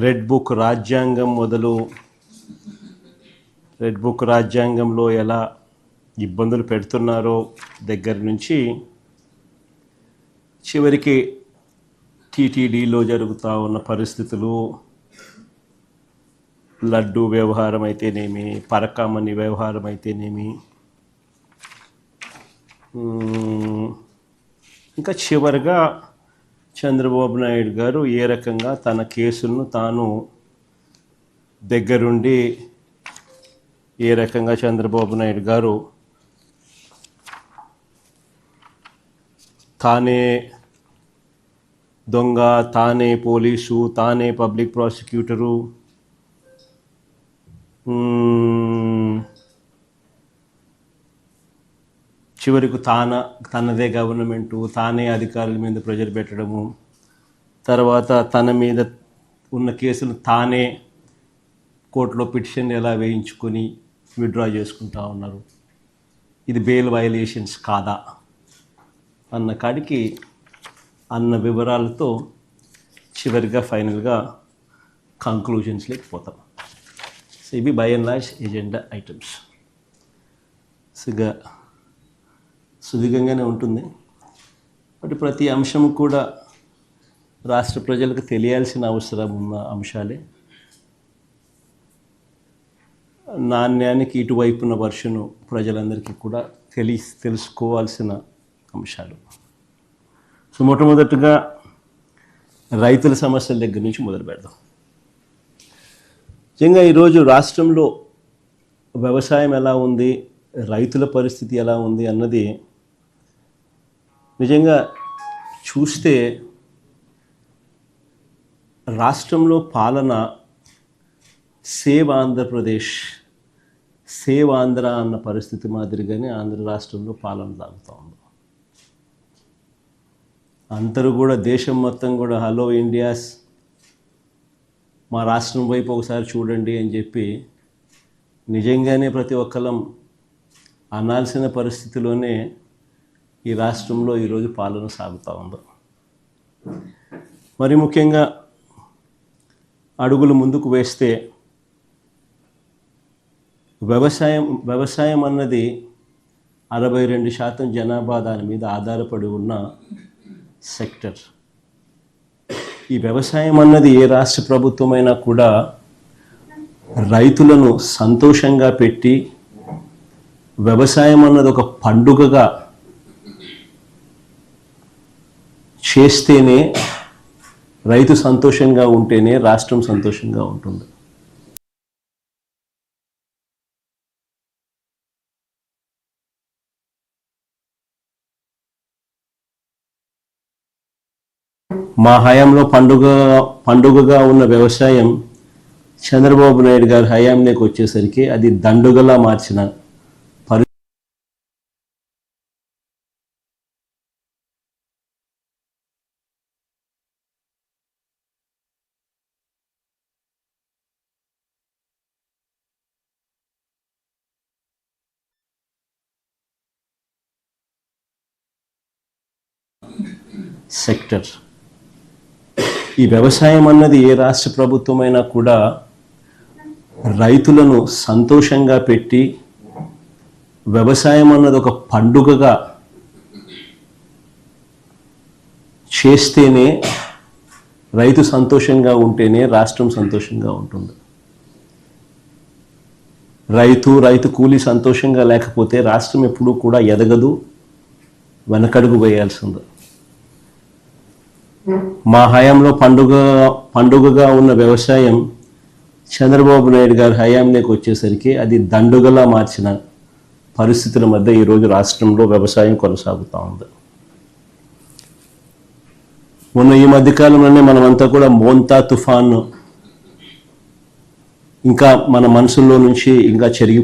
Red book రాజ్యాంగం మొదలు red book రాజ్యాంగంలో ఎలా ఇబ్బందులు పెడుతున్నారో దగ్గర నుంచి చివరికి టీటీడీలో జరుగుతూ ఉన్న పరిస్థితులు, లడ్డు వ్యవహారం అయితేనేమి, పరకామణి వ్యవహారం అయితేనేమి, ఇంకా చివరిగా చంద్రబాబు నాయుడు గారు ఏ రకంగా తన కేసులను తాను దగ్గరుండి ఏ రకంగా చంద్రబాబు నాయుడు గారు తానే దొంగ, తానే పోలీసు, తానే పబ్లిక్ ప్రాసిక్యూటరు, చివరికి తనదే గవర్నమెంటు, తానే అధికారుల మీద ప్రెజర్ పెట్టడము, తర్వాత తన మీద ఉన్న కేసులు తానే కోర్టులో పిటిషన్ ఎలా వేయించుకొని విత్డ్రా చేసుకుంటా ఉన్నారు. ఇది బెయిల్ వయలేషన్స్ కాదా అన్న కాడికి అన్న వివరాలతో చివరిగా ఫైనల్గా కంక్లూజన్స్లోకి పోతాం. సో ఇవి by and large agenda items. సుదీర్ఘంగానే ఉంటుంది, బట్ ప్రతి అంశం కూడా రాష్ట్ర ప్రజలకు తెలియాల్సిన అవసరం ఉన్న అంశాలే. నాణ్యానికి ఇటువైపున వర్షను ప్రజలందరికీ కూడా తెలుసుకోవాల్సిన అంశాలు. సో మొట్టమొదటిగా రైతుల సమస్యల దగ్గర నుంచి మొదలు పెడదాం. నిజంగా ఈరోజు రాష్ట్రంలో వ్యవసాయం ఎలా ఉంది, రైతుల పరిస్థితి ఎలా ఉంది అన్నది నిజంగా చూస్తే రాష్ట్రంలో పాలన సేవ్ ఆంధ్రప్రదేశ్, సేవ్ ఆంధ్ర అన్న పరిస్థితి మాదిరిగానే ఆంధ్ర రాష్ట్రంలో పాలన సాగుతూ ఉంది. అందరూ కూడా దేశం మొత్తం కూడా హలో ఇండియాస్, మా రాష్ట్రం వైపు ఒకసారి చూడండి అని చెప్పి నిజంగానే ప్రతి ఒక్కరం అనాల్సిన పరిస్థితిలోనే ఈ రాష్ట్రంలో ఈరోజు పాలన సాగుతూ ఉంది. మరి ముఖ్యంగా అడుగులు ముందుకు వేస్తే వ్యవసాయం అన్నది 62% జనాభా దాని మీద ఆధారపడి ఉన్న సెక్టర్. ఈ వ్యవసాయం అన్నది ఏ రాష్ట్ర ప్రభుత్వమైనా కూడా రైతులను సంతోషంగా పెట్టి, వ్యవసాయం అన్నది ఒక పండుగగా చేస్తేనే, రైతు సంతోషంగా ఉంటేనే రాష్ట్రం సంతోషంగా ఉంటుంది. మా హయాంలో పండుగగా ఉన్న వ్యవసాయం చంద్రబాబు నాయుడు గారి హయాంలోకి వచ్చేసరికి అది దండుగలా మార్చిన సెక్టర్. ఈ వ్యవసాయం అన్నది ఏ రాష్ట్ర ప్రభుత్వమైనా కూడా రైతులను సంతోషంగా పెట్టి, వ్యవసాయం అన్నది ఒక పండుగగా చేస్తేనే, రైతు సంతోషంగా ఉంటేనే రాష్ట్రం సంతోషంగా ఉంటుంది. రైతు కూలీ సంతోషంగా లేకపోతే రాష్ట్రం ఎప్పుడూ కూడా ఎదగదు, వెనకడుగు వేయాల్సింది. మా హయాంలో పండుగగా ఉన్న వ్యవసాయం చంద్రబాబు నాయుడు గారి హయాంలోకి వచ్చేసరికి అది దండుగలా మార్చిన పరిస్థితుల మధ్య ఈరోజు రాష్ట్రంలో వ్యవసాయం కొనసాగుతూ ఉంది. మొన్న ఈ మధ్యకాలంలోనే మనమంతా కూడా మోంతా తుఫాను ఇంకా మన మనసుల్లో నుంచి ఇంకా చెరిగి